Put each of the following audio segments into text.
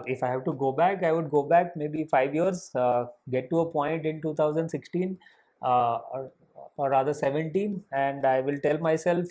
If I have to go back, I would go back maybe 5 years, get to a point in 2016 or rather 17, and I will tell myself,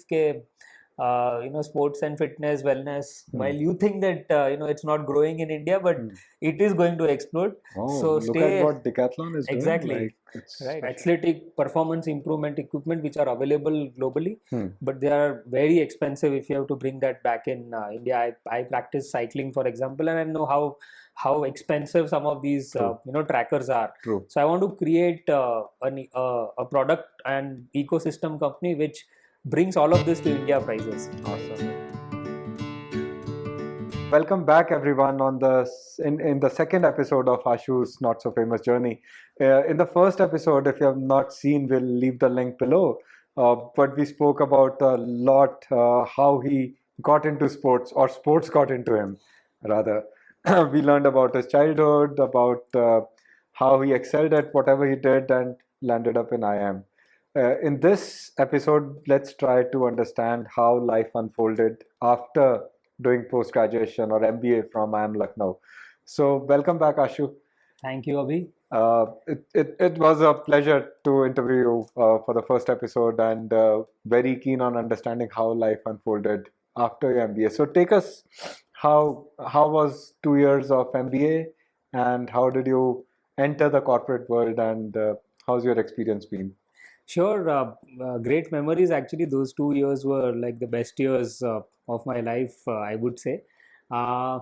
sports and fitness, wellness, while you think that, it's not growing in India, but it is going to explode. Oh, So look at what Decathlon is doing. Exactly. Like, it's Right, special. athletic performance improvement equipment which are available globally, but they are very expensive if you have to bring that back in India. I practice cycling, for example, and I know how expensive some of these True. trackers are. True. So I want to create a product and ecosystem company which brings all of this to India prices. Awesome. Welcome back, everyone, on in the second episode of Aashu's Not So Famous Journey. In the first episode, if you have not seen, we'll leave the link below. But we spoke about a lot how he got into sports, or sports got into him, rather. We learned about his childhood, about how he excelled at whatever he did and landed up in IIM. In this episode, let's try to understand how life unfolded after doing post-graduation or MBA from IIM Lucknow. So welcome back, Aashu. Thank you, Abhi. It was a pleasure to interview you for the first episode, and very keen on understanding how life unfolded after your MBA. So take us, how was 2 years of MBA, and how did you enter the corporate world, and how's your experience been? Sure, great memories. Actually, those 2 years were like the best years of my life, I would say. Uh,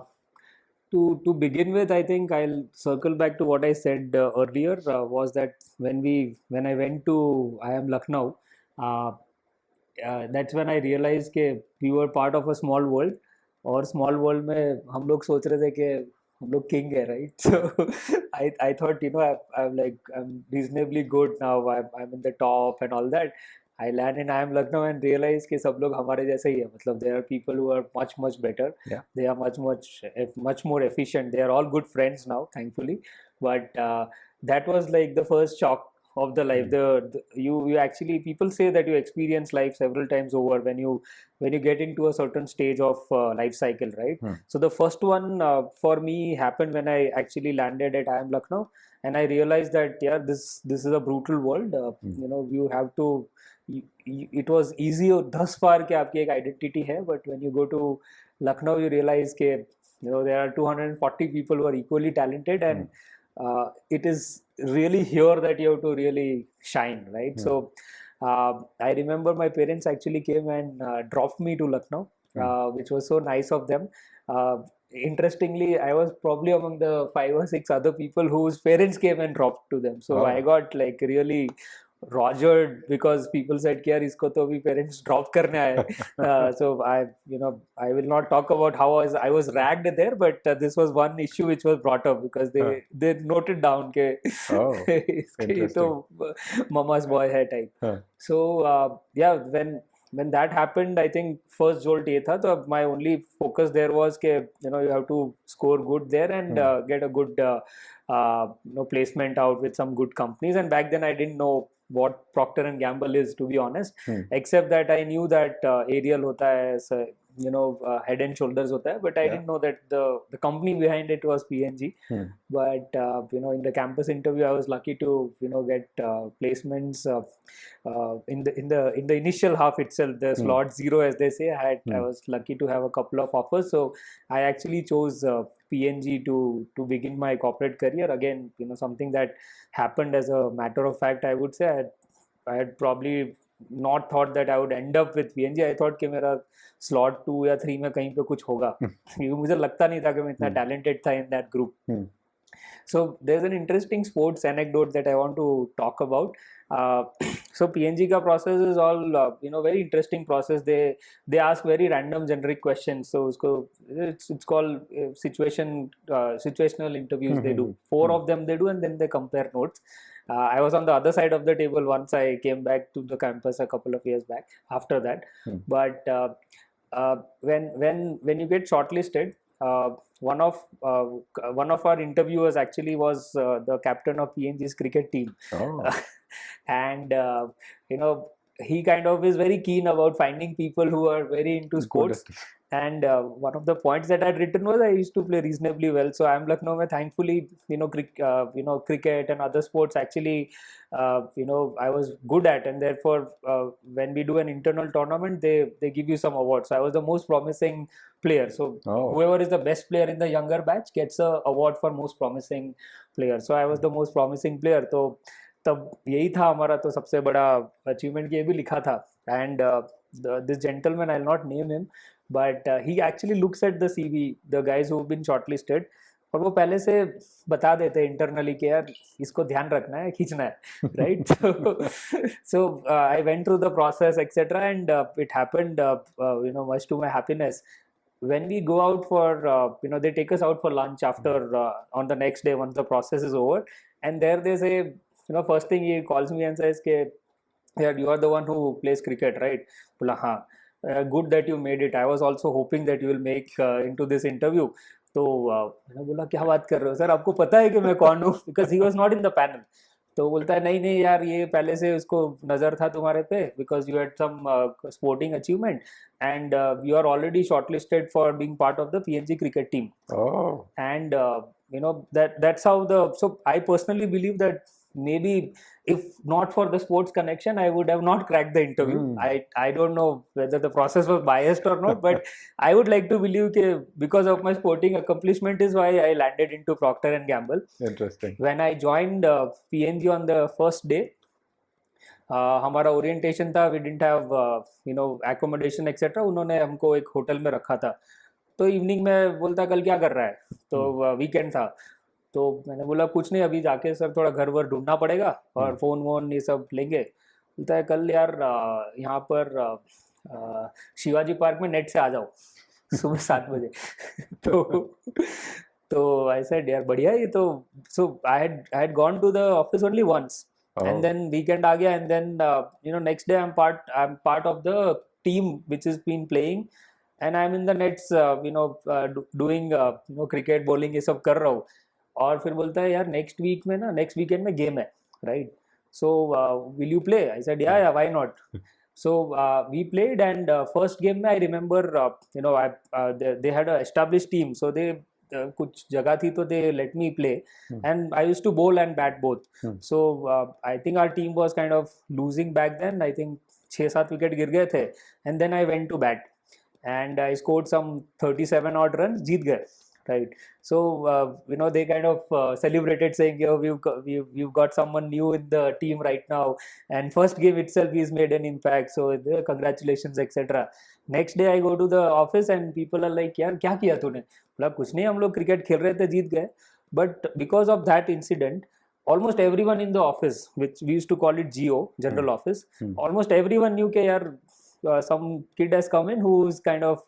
to begin with, I think I'll circle back to what I said earlier. Was that when I went to IIM Lucknow, that's when I realized that we were part of a small world. और small world में हम लोग सोच रहे थे कि हम लोग king है, right? So I thought, I'm reasonably good now. I'm in the top and all that. I land in IIM Lucknow and realize कि सब लोग हमारे जैसे ही है. मतलब there are people who are much better. Yeah. They are much more efficient. They are all good friends now, thankfully. But that was like the first shock of the life. You actually, people say that you experience life several times over when you get into a certain stage of life cycle, right? So the first one for me happened when I actually landed at IIM Lucknow, and I realized that this is a brutal world. You have to. It was easy thus far कि आपकी एक identity है, but when you go to Lucknow, you realize कि there are 240 people who are equally talented, and it is really here that you have to really shine, right? So I remember my parents actually came and dropped me to Lucknow, which was so nice of them. Interestingly, I was probably among the 5 or 6 other people whose parents came and dropped to them. So I got like really rogered because people said कि यार इसको तो अभी parents drop करने आए. So I will not talk about how I was ragged there, but this was one issue which was brought up because they noted down कि इसके तो mama's boy है type. So when that happened, I think first jolt ये था. तो my only focus there was कि you have to score good there and get a good placement out with some good companies. And back then I didn't know what Procter and Gamble is, to be honest, except that I knew that Ariel hota hai, so, head and shoulders hota hai, but I didn't know that the company behind it was P&G. But in the campus interview I was lucky to get placements in the initial half itself, the slot 0, as they say. I was lucky to have a couple of offers, so I actually chose P&G to begin my corporate career. Again, something that happened as a matter of fact, I would say. I had probably not thought that I would end up with P&G. I thought कि मेरा slot 2 या 3 में कहीं पे कुछ होगा. मुझे लगता नहीं था कि मैं इतना talented था in that group. So there's an interesting sports anecdote that I want to talk about. So P&G ka process is all very interesting process. They ask very random generic questions. So it's called situational interviews. They do 4 of them they do, and then they compare notes. I was on the other side of the table once I came back to the campus a couple of years back after that. But when you get shortlisted, one of our interviewers actually was the captain of P&G's cricket team. And he kind of is very keen about finding people who are very into sports. And one of the points that I'd written was I used to play reasonably well. So IIM Lucknow mein thankfully, cricket and other sports actually, I was good at, and therefore when we do an internal tournament, they give you some awards. So I was the most promising player. So whoever is the best player in the younger batch gets a award for most promising player. So I was the most promising player. तो तब यही था हमारा तो सबसे बड़ा achievement, ये भी लिखा था. And this gentleman, I'll not name him, but he actually looks at the CV, the guys who've been shortlisted, और वो पहले से बता देते हैं इंटरनली कि यार इसको ध्यान रखना है, खींचना है, right. So I went through the process etc, and it happened, much to my happiness. When we go out for they take us out for lunch after on the next day once the process is over, and there they say, first thing he calls me and says ke, yeah, you are the one who plays cricket, right? बोला हाँ. Good that you made it. I was also hoping that you will make into this interview. तो मैंने बोला क्या बात कर रहे हो सर, आपको पता है कि मैं कौन हूँ, because he was not in the panel. तो बोलता है नहीं नहीं यार, ये पहले से उसको नज़र था तुम्हारे पे, because you had some sporting achievement and you are already shortlisted for being part of the PNG cricket team. Oh. And that's how so I personally believe that maybe if not for the sports connection, I would have not cracked the interview. I don't know whether the process was biased or not, but I would like to believe that because of my sporting accomplishment is why I landed into Procter and Gamble. Interesting. When I joined PNG on the first day, हमारा orientation था, we didn't have accommodation etcetera. उन्होंने हमको एक hotel में रखा था. तो evening में बोलता कल क्या कर रहा है, तो वीकेंड था. तो मैंने बोला कुछ नहीं, अभी जाके सर थोड़ा घर वर ढूंढना पड़ेगा और फोन वोन ये सब लेंगे. बोलता है कल यार यहाँ पर शिवाजी पार्क में नेट से आ जाओ सुबह 7 बजे. तो आई सेड यार बढ़िया ये तो. So I had gone to the office only once, and then weekend aa gaya, and then next day I'm part of the team which has been playing, and I'm in the nets doing cricket bowling ये सब कर रहा हूँ. और फिर बोलता है यार नेक्स्ट वीकेंड में गेम है, right? So will you play? I said yeah why not. So we played, and first game में I remember they had a established team, so they कुछ जगह थी तो they let me play, and I used to bowl and bat both. So I think our team was kind of losing back then. I think 6-7 wicket गिर गए थे, and then I went to bat and I scored some 37 odd runs, जीत गए, right? So they kind of celebrated saying, yo, we've got someone new in the team right now, and first game itself he's made an impact, so congratulations etc. Next day I go to the office and people are like, यार क्या किया तूने? बोला कुछ नहीं, हम लोग cricket खेल रहे थे, जीत गए. But because of that incident, almost everyone in the office, which we used to call it GO, general office, almost everyone knew that yaar some kid has come in who is kind of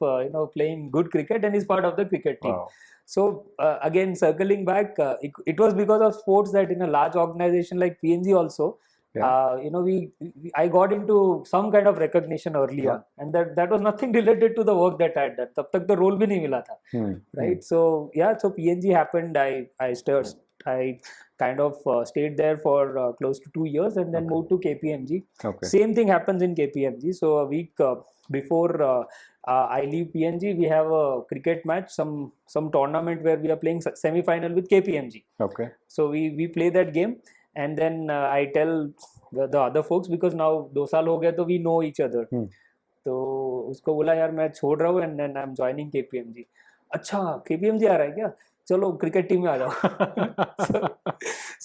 playing good cricket and is part of the cricket team. Wow. So again, circling back, it was because of sports that in a large organization like PNG also, I got into some kind of recognition early on, and that was nothing related to the work that I had done. तब तक the role भी नहीं मिला था, right? So so PNG happened. I kind of stayed there for close to 2 years, and then moved to KPMG. Same thing happens in KPMG. So a week before I leave PNG, we have a cricket match, some tournament where we are playing semi-final with KPMG. Okay. So we play that game, and then I tell the other folks, because now 2 साल हो गए तो we know each other. तो उसको बोला यार मैं छोड़ रहा हूँ, and then I'm joining KPMG. अच्छा KPMG आ रहा है क्या, चलो क्रिकेट टीम में आ जाओ.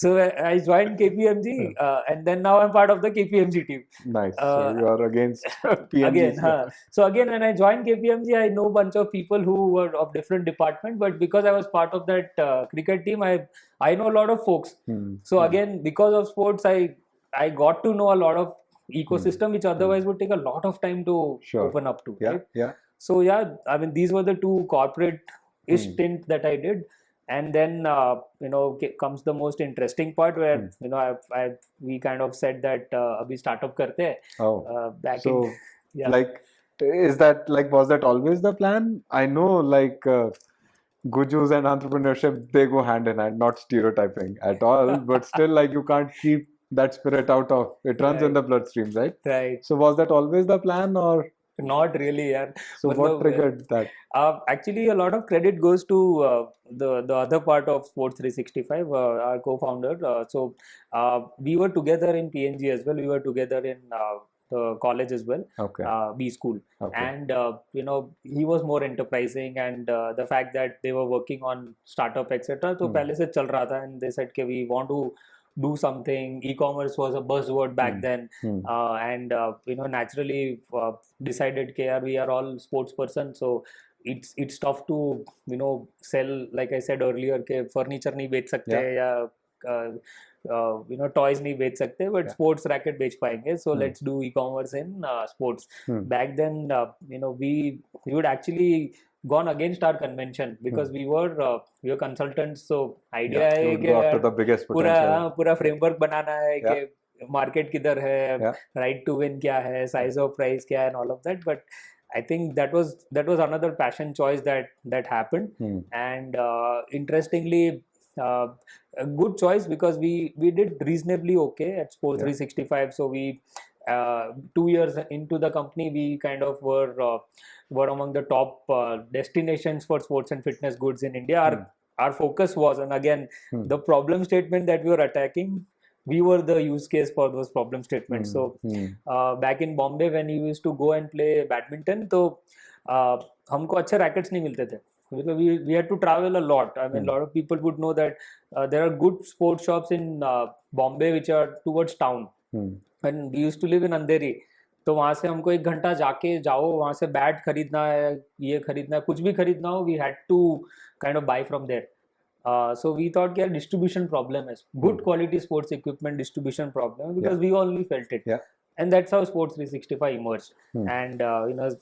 So I joined KPMG, and then now I'm part of the KPMG team. Nice. So you are against PNG. Again, so again when I joined KPMG, I know a bunch of people who were of different department, but because I was part of that cricket team, I know a lot of folks. So again, because of sports, I got to know a lot of ecosystem which otherwise would take a lot of time to open up to. Yeah, right? yeah. So I mean, these were the 2 corporate-ish stint that I did. And then comes the most interesting part where we kind of said that abhi startup karte hai. Back so in, like, is that like, was that always the plan? I know like gujus and entrepreneurship, they go hand in hand, not stereotyping at all, but still like you can't keep that spirit out of it, runs in the bloodstream, right? Right. So was that always the plan, or Not really, yeah. So what Matlab, triggered that? actually, a lot of credit goes to the other part of Sports365, our co-founder. We were together in PNG as well. We were together in the college as well, Okay. B school. Okay. And he was more enterprising, and the fact that they were working on startup, etc. So पहले से चल रहा था, and they said कि we want to do something. E-commerce was a buzzword back then, and naturally decided कि यार we are all sports person, so it's tough to sell, like I said earlier कि furniture नहीं बेच सकते या toys नहीं बेच सकते, but sports racket बेच पाएंगे. So let's do e-commerce in sports. Back then, we would actually gone against our convention because we were consultants. So idea है go after the biggest potential. पूरा framework बनाना है कि market किधर है, right to win क्या है, size of price क्या है, and all of that. But I think that was another passion choice that happened, and interestingly, a good choice because we did reasonably okay at Sports365. So we 2 years into the company, we kind of were among the top destinations for sports and fitness goods in India. Our focus was, and again, the problem statement that we were attacking, we were the use case for those problem statements. So back in Bombay, when we used to go and play badminton, तो हमको अच्छे rackets नहीं मिलते थे because we had to travel a lot. I mean, a lot of people would know that there are good sports shops in Bombay which are towards town. And we used to live in Andheri. तो वहाँ से हमको 1 घंटा जाओ वहाँ से bat खरीदना है, ये खरीदना है, कुछ भी खरीदना हो, we had to kind of buy from there. So we thought कि distribution problem is good quality sports equipment distribution problem because we only felt it. And that's how Sports365 emerged. And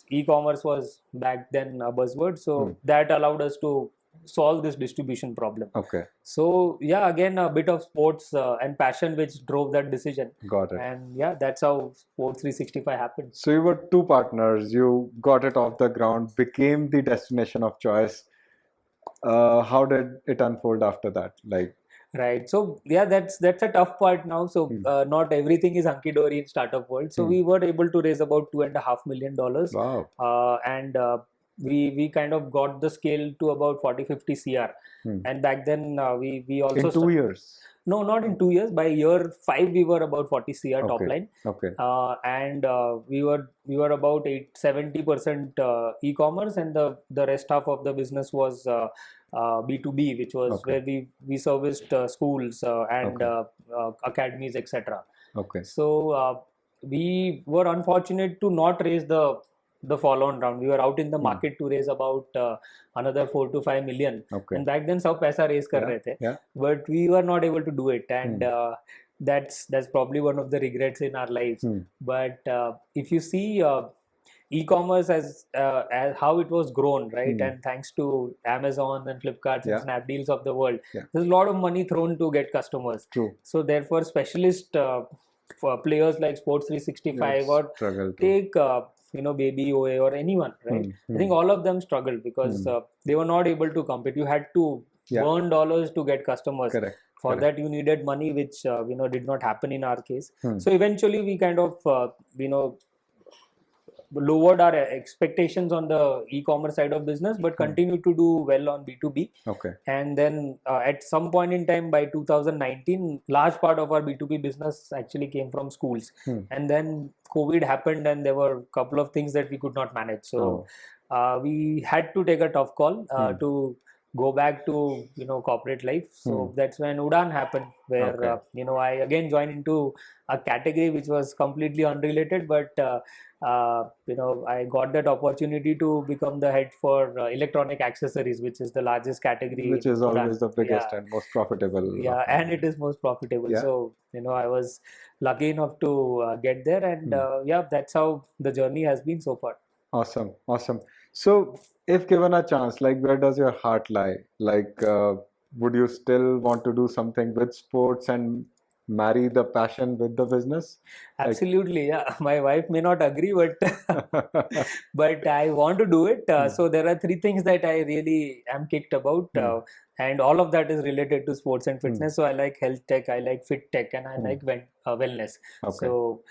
e-commerce was back then a buzzword, so that allowed us to solve this distribution problem. Okay. So yeah, again a bit of sports and passion which drove that decision. Got it. And yeah, that's how Sports365 happened. So you were 2 partners, you got it off the ground, became the destination of choice. How did it unfold after that? Right. So yeah, that's a tough part now. So not everything is hunky dory in startup world. So we were able to raise about $2.5 million. Wow. And we kind of got the scale to about 40-50 CR. And back then we also in 2 years. No, not in 2 years. By year 5, we were about 40 CR top line. Okay. And we were about 70% e-commerce, and the rest half of the business was B2B, which was where we serviced schools and academies, etc. Okay. So we were unfortunate to not raise the follow-on round. We were out in the market to raise about another 4 to 5 million. And back then, सब पैसा raise कर रहे थे, but we were not able to do it, and that's probably one of the regrets in our lives. But if you see e-commerce as how it was grown, right, and thanks to Amazon and Flipkart and Snapdeals of the world, there's a lot of money thrown to get customers. True. So therefore, specialist for players like Sports365 or take Baby OA or anyone, right? I think all of them struggled because they were not able to compete. You had to burn dollars to get customers. Correct. For that, you needed money, which did not happen in our case. So eventually, we kind of lowered our expectations on the e-commerce side of business, but continued to do well on B2B. Okay. And then at some point in time, by 2019, large part of our B2B business actually came from schools. And then COVID happened, and there were a couple of things that we could not manage. So we had to take a tough call to go back to corporate life. So that's when Udaan happened, where I again joined into a category which was completely unrelated, but I got that opportunity to become the head for electronic accessories, which is the largest category. Which is always the biggest and most profitable. Yeah, and it is most profitable. So I was lucky enough to get there, and that's how the journey has been so far. Awesome. So if given a chance, where does your heart lie? Would you still want to do something with sports and marry the passion with the business? Absolutely, yeah. My wife may not agree, but but I want to do it. So there are 3 things that I really am kicked about, and all of that is related to sports and fitness. So I like health tech, I like fit tech, and I like wellness. So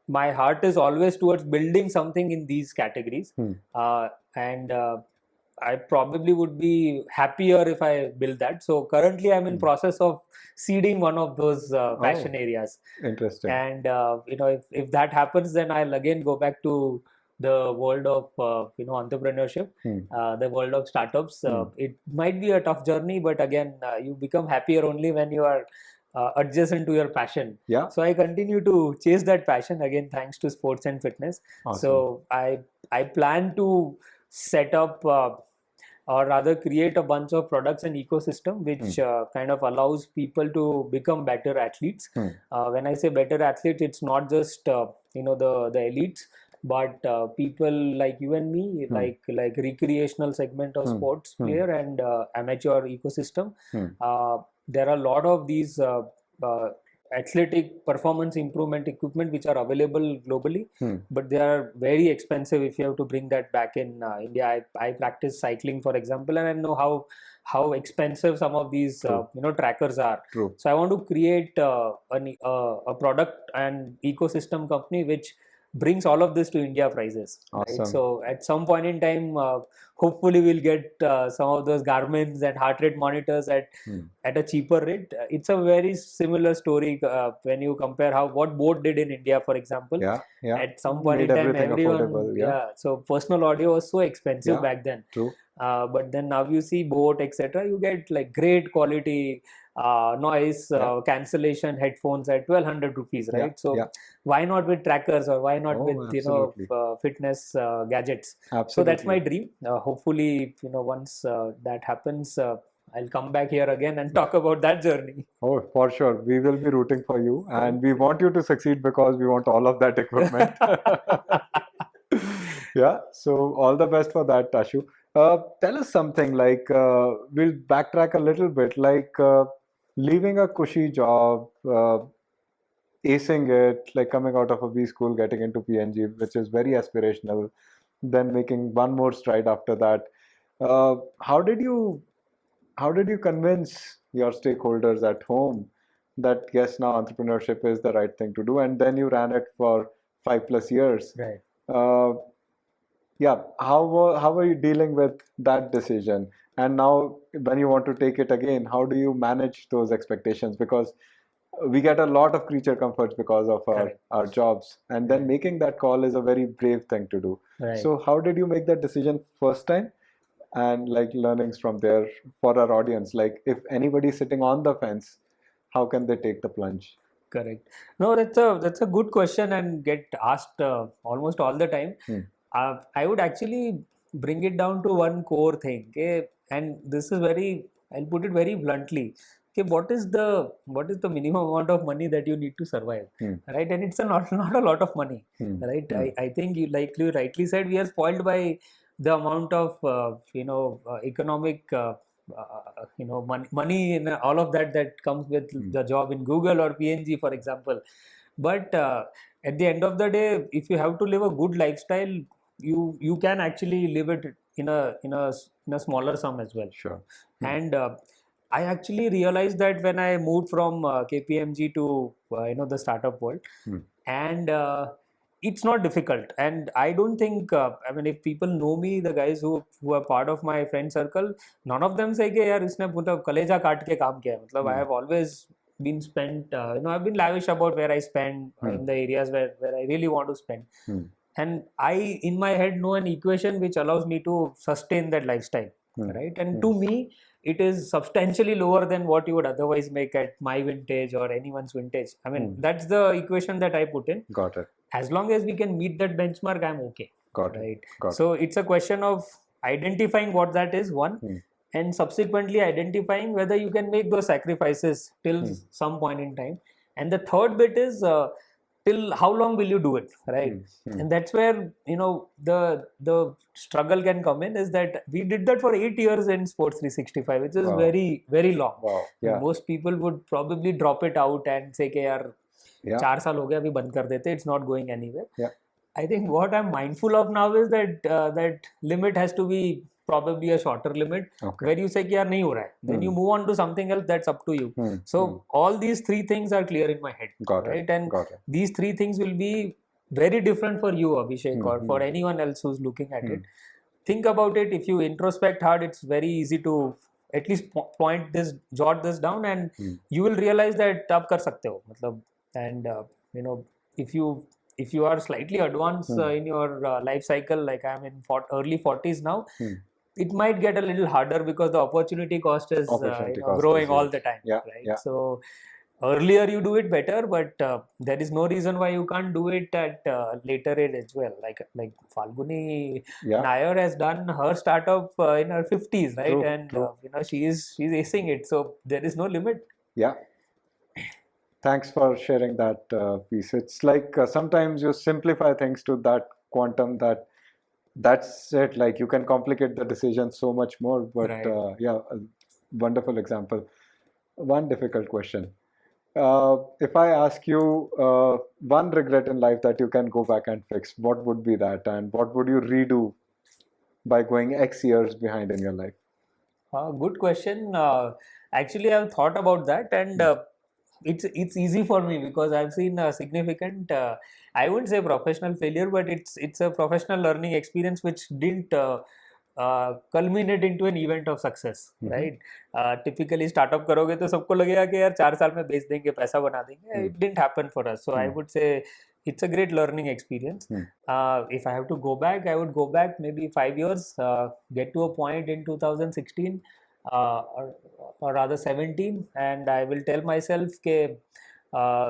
my heart is always towards building something in these categories, and I probably would be happier if I build that. So currently I'm in process of seeding one of those passion areas. Interesting. And if that happens, then I'll again go back to the world of entrepreneurship, the world of startups. It might be a tough journey, but again, you become happier only when you are adjacent to your passion. Yeah. So I continue to chase that passion again, thanks to sports and fitness. Awesome. So I plan to set up or rather create a bunch of products and ecosystem which kind of allows people to become better athletes. When I say better athletes, it's not just the elites, but people like you and me, like recreational segment of sports player and amateur ecosystem. There are a lot of these athletic performance improvement equipment which are available globally, but they are very expensive if you have to bring that back in India. I practice cycling, for example, and I know how expensive some of these trackers are. True. So I want to create a product and ecosystem company which brings all of this to India prices. Awesome. Right? So at some point in time, hopefully we'll get some of those Garmin's and heart rate monitors at a cheaper rate. It's a very similar story when you compare what Boat did in India, for example. Yeah. At some point in time, everyone, so personal audio was so expensive back then. True. But then now you see Boat, etc. You get like great quality noise cancellation headphones at 1200 rupees, right? So why not with trackers, or why not with fitness gadgets? Absolutely. So that's my dream. Hopefully, once that happens, I'll come back here again and talk about that journey. Oh, for sure. We will be rooting for you, and we want you to succeed because we want all of that equipment. Yeah. So all the best for that, Aashu. Tell us something like, we'll backtrack a little bit, like leaving a cushy job, acing it, like coming out of a B school, getting into PNG, which is very aspirational, then making one more stride after that. How did you convince your stakeholders at home that yes, now entrepreneurship is the right thing to do, and then you ran it for 5+ years? Right. Yeah, how are you dealing with that decision? And now when you want to take it again, how do you manage those expectations? Because we get a lot of creature comforts because of our jobs, and then making that call is a very brave thing to do. Right. So how did you make that decision first time? And like learnings from there for our audience, like if anybody's sitting on the fence, how can they take the plunge? Correct. No, that's a good question and get asked almost all the time. I would actually bring it down to one core thing, okay? And this is I'll put it very bluntly. Okay, what is the minimum amount of money that you need to survive, right? And it's not a lot of money, right? I think you rightly said, we are spoiled by the amount of economic money and all of that comes with the job in Google or PNG, for example. But at the end of the day, if you have to live a good lifestyle, you can actually live it in a smaller sum as well. Sure. And I actually realized that when I moved from KPMG to the startup world, and it's not difficult. And I don't think if people know me, the guys who are part of my friend circle, none of them say कि यार इसने मतलब कलेजा काट के काम किया है. मतलब I have always been spent I've been lavish about where I spend in the areas where I really want to spend. And I, in my head, know an equation which allows me to sustain that lifestyle, right? And to me, it is substantially lower than what you would otherwise make at my vintage or anyone's vintage. I mean, that's the equation that I put in. Got it. As long as we can meet that benchmark, I'm okay. Got right? It. Got so it's a question of identifying what that is, one, and subsequently identifying whether you can make those sacrifices till some point in time. And the third bit is till how long will you do it, right? And that's where the struggle can come in, is that we did that for 8 years in Sports365, which is very, very long. Wow. Yeah. Most people would probably drop it out and say कि यार 4 साल हो गया अभी बंद कर देते, it's not going anywhere. Yeah. I think what I'm mindful of now is that that limit has to be probably a shorter limit where you say कि यार नहीं हो रहा है, then you move on to something else that's up to you. So all these three things are clear in my head, right? And these three things will be very different for you, Abhishek, or for anyone else who's looking at it. Think about it. If you introspect hard, it's very easy to at least jot this down, and you will realize that आप कर सकते हो, मतलब. And you know, if you are slightly advanced in your life cycle, like I'm in early 40s now, it might get a little harder because the opportunity cost is growing all the time, right? So earlier you do it better, but there is no reason why you can't do it at later age as well. Like Falguni Nair has done her startup in her 50s, right? True, and you know, she's acing it, so there is no limit. Yeah. Thanks for sharing that piece. It's like sometimes you simplify things to that quantum that's it. Like you can complicate the decision so much more. But yeah, a wonderful example. One difficult question. If I ask you one regret in life that you can go back and fix, what would be that? And what would you redo by going X years behind in your life? Good question. Actually, I've thought about that, and it's easy for me because I've seen a significant, I wouldn't say professional failure, but it's a professional learning experience which didn't culminate into an event of success, right? Typically startup करोगे तो सबको लगेगा कि यार 4 साल में बेच देंगे, पैसा बना देंगे. It didn't happen for us. So I would say it's a great learning experience. If I have to go back, I would go back maybe 5 years, get to a point in 2016 or rather 17, and I will tell myself that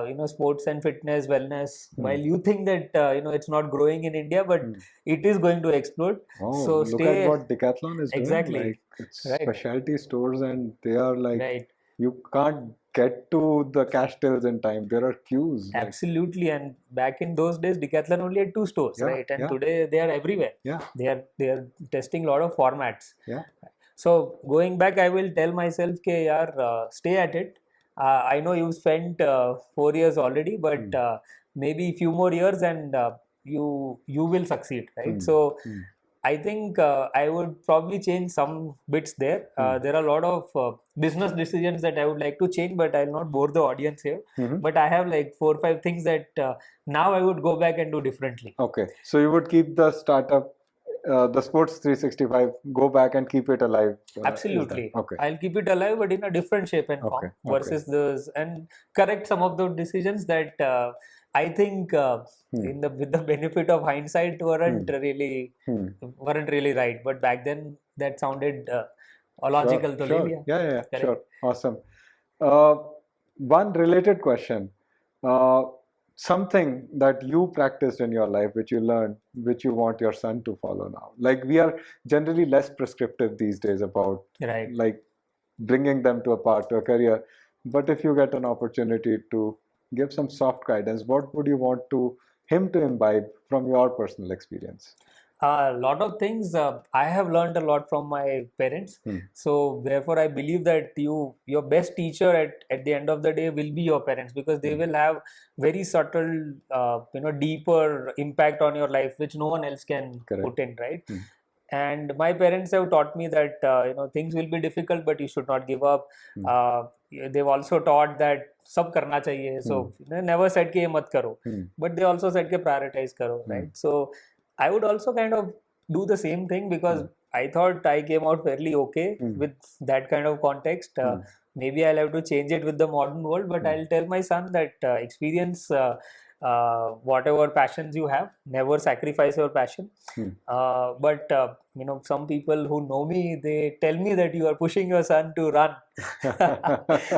you know, sports and fitness, wellness, while you think that you know, it's not growing in India, but it is going to explode. So look at what Decathlon is exactly doing. Like, it's specialty stores, and they are like you can't get to the cash tills in time. There are queues. Absolutely. And back in those days, Decathlon only had 2 stores, right? And today they are everywhere. They are testing a lot of formats. So going back, I will tell myself कि यार stay at it. I know you've spent 4 years already, but maybe a few more years and you will succeed, right? So I think I would probably change some bits there. There are a lot of business decisions that I would like to change, but I'll not bore the audience here. But I have like 4 or 5 things that now I would go back and do differently. Okay, so you would keep the startup, the Sports365, go back and keep it alive. Absolutely. Okay. I'll keep it alive, but in a different shape and form versus this, and correct some of those decisions that I think with the benefit of hindsight weren't really right. But back then that sounded logical. Sure. Yeah. Sure. Awesome. One related question. Something that you practiced in your life, which you learned, which you want your son to follow now. Like, we are generally less prescriptive these days about like bringing them to a career. But if you get an opportunity to give some soft guidance, what would you want him to imbibe from your personal experience? A lot of things. I have learned a lot from my parents. So therefore, I believe that your best teacher at the end of the day will be your parents, because they will have very subtle, deeper impact on your life, which no one else can put in, right? And my parents have taught me that things will be difficult, but you should not give up. They've also taught that सब करना चाहिए. So they never said कि ये मत करो, but they also said कि prioritize करो, right? So I would also kind of do the same thing, because I thought I came out fairly okay with that kind of context. Maybe I'll have to change it with the modern world, but I'll tell my son that experience whatever passions you have, never sacrifice your passion. But some people who know me, they tell me that you are pushing your son to run.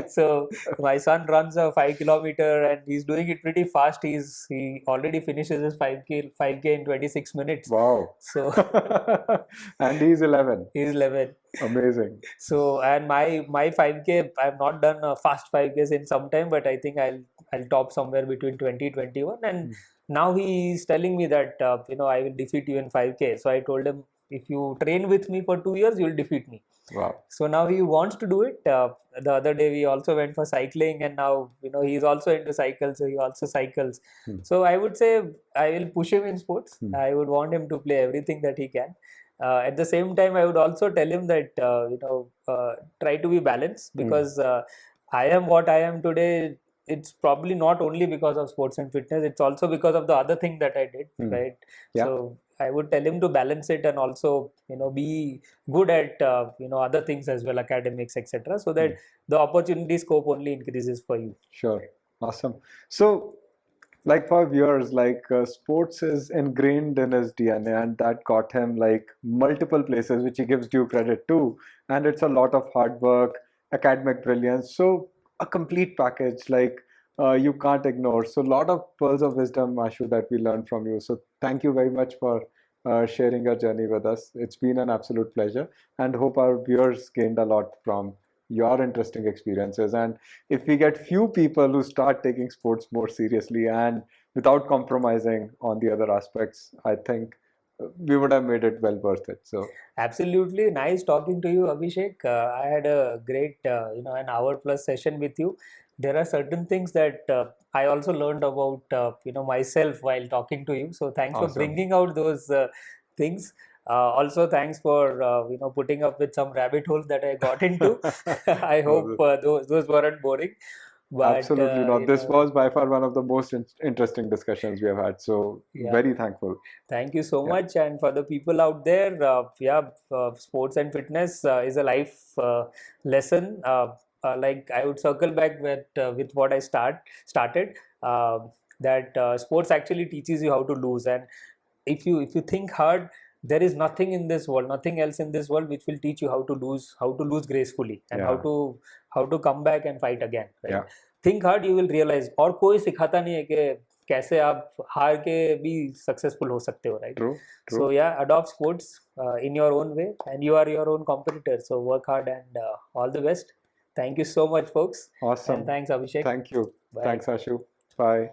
So my son runs a 5 kilometer and he's doing it pretty fast. He already finishes his 5k in 26 minutes. Wow. So and he's 11. He's 11. Amazing. So, and my 5k, I've not done a fast 5ks in some time, but I think I'll top somewhere between 20-21. And now he's telling me that I will defeat you in 5k. So I told him, if you train with me for 2 years, you'll defeat me. Wow. So now he wants to do it. The other day we also went for cycling, and now he's also into cycles, so he also cycles. So I would say I will push him in sports. I would want him to play everything that he can. At the same time, I would also tell him that try to be balanced, because I am what I am today. It's probably not only because of sports and fitness. It's also because of the other thing that I did, right? Yeah. So I would tell him to balance it, and also be good at other things as well, academics, etc., so that the opportunity scope only increases for you. Sure. Awesome. So, like for viewers, like sports is ingrained in his DNA, and that got him like multiple places, which he gives due credit to. And it's a lot of hard work, academic brilliance. So a complete package, like you can't ignore. So a lot of pearls of wisdom, Ashu, that we learned from you. So thank you very much for sharing your journey with us. It's been an absolute pleasure, and hope our viewers gained a lot from your interesting experiences. And if we get few people who start taking sports more seriously and without compromising on the other aspects, I think we would have made it well worth it. So absolutely nice talking to you, Abhishek. I had a great an hour plus session with you. There are certain things that I also learned about myself while talking to you, so thanks for bringing out those things. Also, thanks for putting up with some rabbit holes that I got into. I hope those weren't boring. But, absolutely not. This was by far one of the most interesting discussions we have had. So very thankful. Thank you so much. And for the people out there, sports and fitness is a life lesson. Like I would circle back with what I started. That sports actually teaches you how to lose, and if you think hard, there is nothing in this world, nothing else in this world which will teach you how to lose gracefully, and how to come back and fight again, right? Think hard, you will realize. और कोई सिखाता नहीं है कि कैसे आप हार के भी सक्सेसफुल हो सकते हो, right? True. So adopt sports in your own way, and you are your own competitor, so work hard, and all the best. Thank you so much, folks. Awesome. And thanks, Abhishek. Thank you. Bye. Thanks, Ashu. Bye.